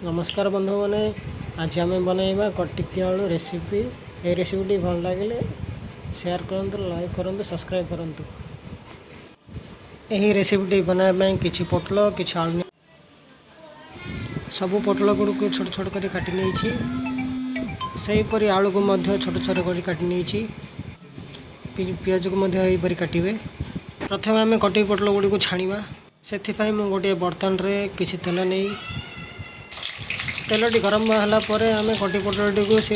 नमस्कार बंधु मैंने आज आम बनइबा कटिकी आलू रेसिपी। ये रेसिपीटी भल लगे शेयर करूँ, लाइक करूँ, सब्सक्राइब करूँ। यही रेसिपीटी बनाइबा किसी पोटल कि आलू सबू पोटल गुड़ को छोट छोट कर काटी नहीं, सेहीपरि आलू को छोट छोट कर काटी नहीं, पियाज को यहीपरि काटे। प्रथम आम कटिकी पोटल गुड़ी को छाणा से गोटे बर्तन रे किसी तेल नहीं, तेलटी गरम होगापर आम कटिकी पोटलटी को से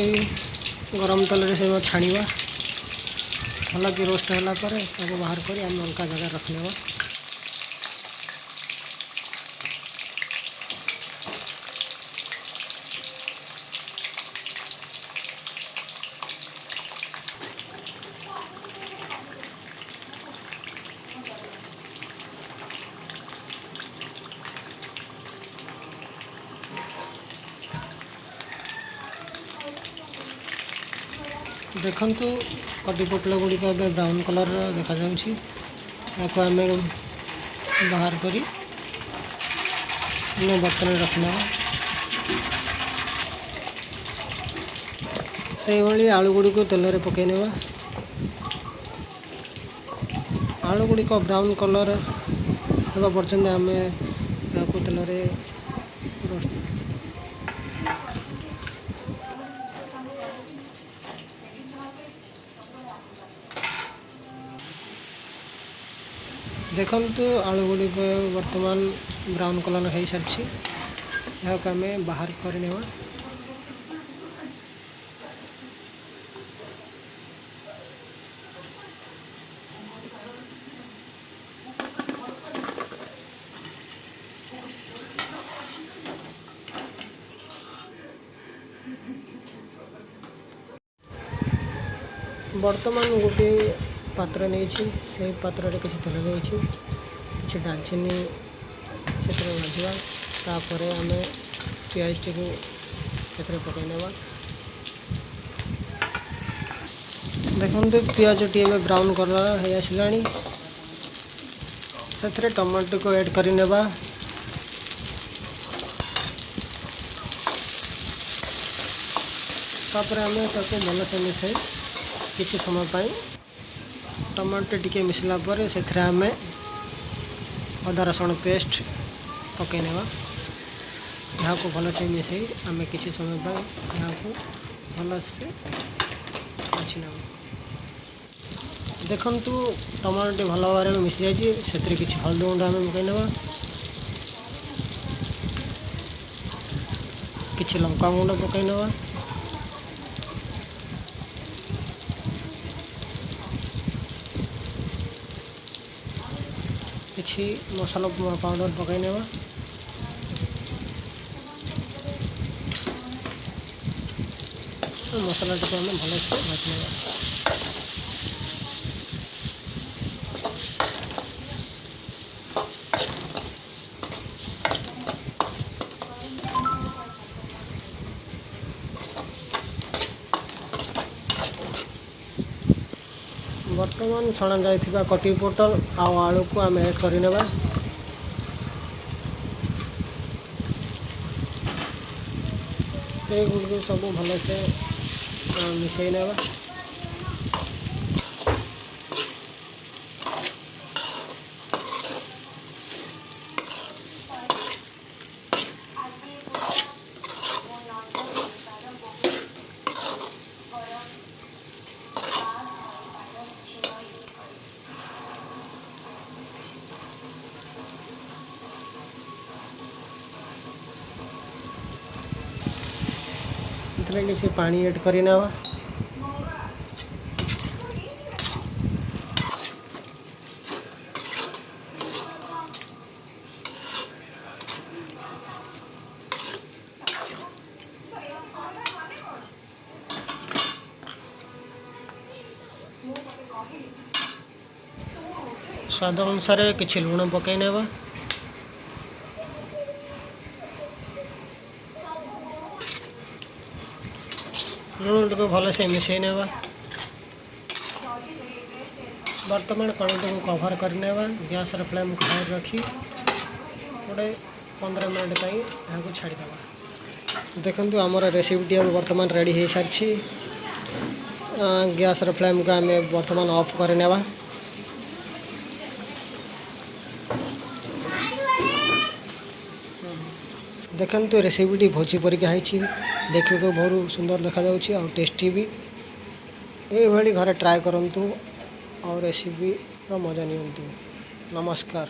गरम तेल से छाणा भल कि रोस्ट होगापर सब बाहर कर आम अलग जगह रखने। देखु कटिकी पोटल गुड़िक ब्राउन कलर देखा आम बाहर कर बर्तन रखने। से भाई आलू गुड़ी को तेल रे पकईने, आलू गुड़िक ब्राउन कलर होगा पर्यंत आम तेल रे रोस्ट। देखु आलू गुड़ी वर्तमान ब्राउन कलर हो सारी, यहाँ आम बाहर करने। वर्तमान गोटे पात्र नहीं, से पात्र रे किसी तेल नहीं, किसी डालचीनी से भाजवा, तापर आम पियाज टी को पकईने। देखते पियाज टी ब्राउन कलर हो आसला, से टमाटो को ऐड करने। तापर आम सबको भल से मिसाई किसी समय पाई टमाटो टी मिसला से आम अदा रसुण पेस्ट पकईने। यहाँ को भल से मिसई आम किसी समय यहाँ को भल से अच्छी ना। देखु टमाटो टी भल भाव में मिसी जाइए, से किसी हल्दी गुंड आम पकईने, किसी लंका गुंड पकईने, किसी मसाला पाउडर पकईने, मसाला टी आम भल से भाजने। वर्तमान छणा जाइथिबा कटिकी पोटल आलू को आम ऐड करने। गुड़ सब भल से मिसई ने। किसी पानी ऐड करने। स्वाद अनुसार किसी लुण पकईने। लुण टी भल से मिसई ने। वर्तमान कड़ी को कभर करने। गैस फ्लेम हाई रखी गोटे 15 मिनट यहाँ को छाड़ीद। देखंतु आमर रेसिपीटी अब वर्तमान रेडी हो सारी। गैस फ्लेम को आम वर्तमान ऑफ कर नेवा। देखंतु रेसिपीटी भोजी परिका है, देखने को बहुत सुंदर देखा जाउछि और टेस्टी भी। ये भाई घरे ट्राए करंतु और रेसिपी रो मजा नियंतु। नमस्कार।